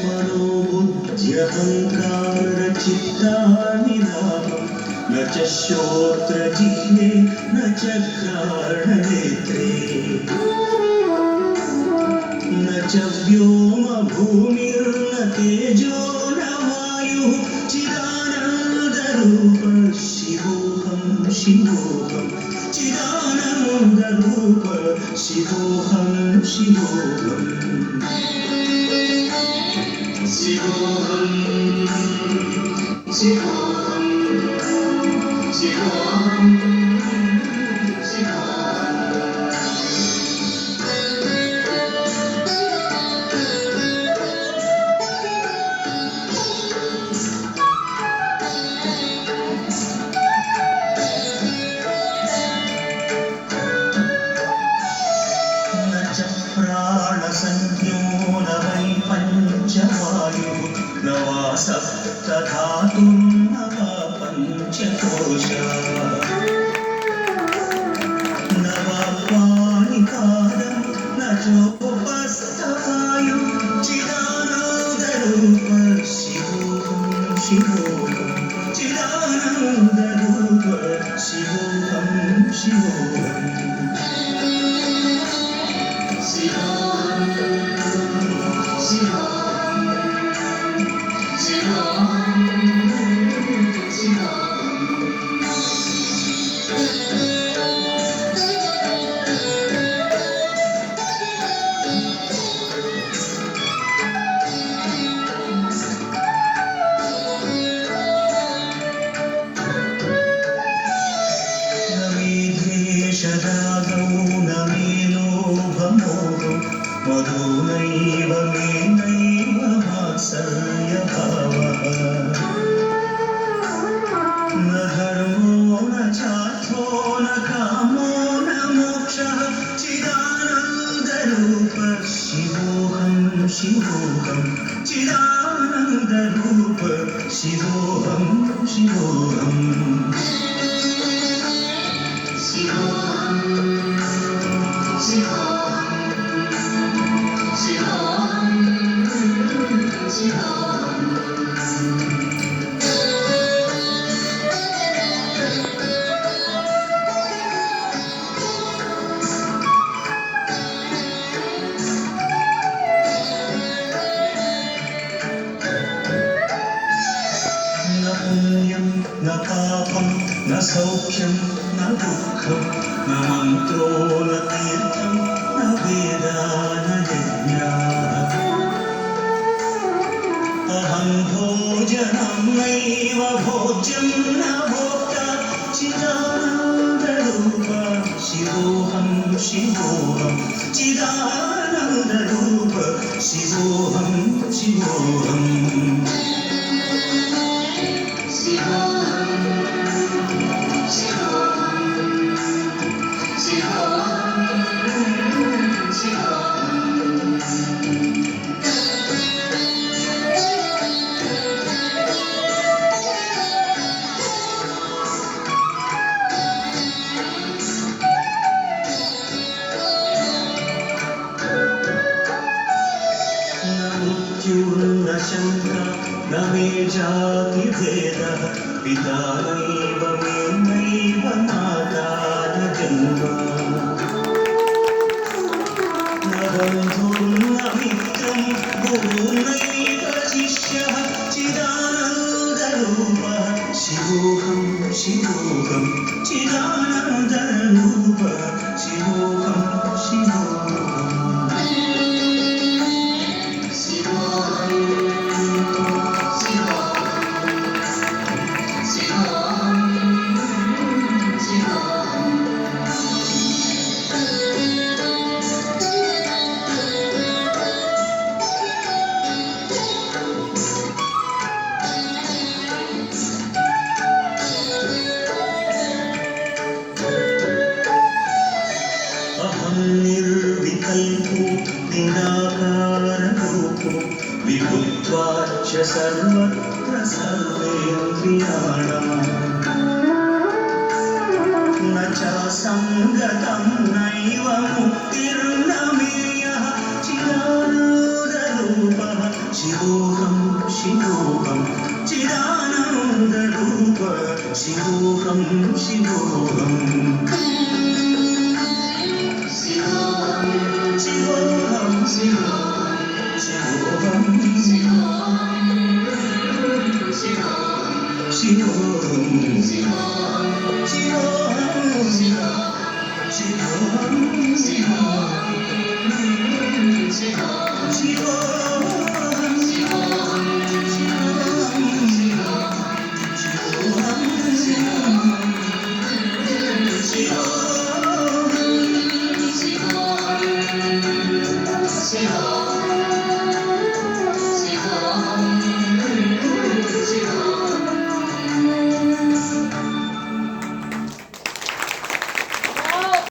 मनोबुद्ध्यहङ्कारचित्तानिलापं न च श्रोत्रजिह्वे न च घ्राणनेत्रे न च व्योमभूमिर्न तेजो न वायुः चिदानन्दरूप शिवोऽहं शिवोऽहं चिदानन्दरूप शिवोऽहं शिवोऽहम् शिवोऽहं शिवोऽहं शिवोऽहं न च प्राणसंज्ञो न वै पञ्चवायुः न वा सप्तधातुर्न वा पञ्चकोशः न वा पाणिपादं न चोपस्थवायुः चिदानन्दरूप शिवोऽहं शिवोऽहं चिदानन्दरूप शिवोऽहं शिवोऽहम् शदागौ न मे लोभमोहो मधो नैव मे नैव मात्सर्यभावः न धर्मो न चार्थो न कामो न मोक्षः चिदानन्दरूप शिवोऽहं शिवोऽहं चिदानन्दरूप शिवोऽहं शिवोऽहम् न पापं न सौख्यं न दुःखं न मन्त्रो न तीर्थं न वेदा न यज्ञाः अहं भोजनं नैव भोज्यं न भोक्ता चिदानन्दरूप शिवोऽहं शिवोऽहं चिदानन्दरूप शिवोऽहं शिवोऽहम् मृत्युर्न शङ्का न मे जातिभेदः पिता नैव मे नैव माता न जन्म न बन्धुर्न मित्रं गुरुर्नैव शिष्यः चिदानन्दरूपः शिवोऽहं शिवोऽहं चिदानन्दरूपः शिवोऽहं शिवोऽहम् भूत्वा च सर्वत्र सर्वेन्द्रियाणाम् न च सङ्गतं नैव मुक्तिर्न मेयः चिदानन्दरूपः शिवोऽहं शिवोऽहं चिदानन्दरूपः शिवोऽहं शिवोऽहं शिवोऽहं शिवोऽहं शिवोऽहं शिवोऽहं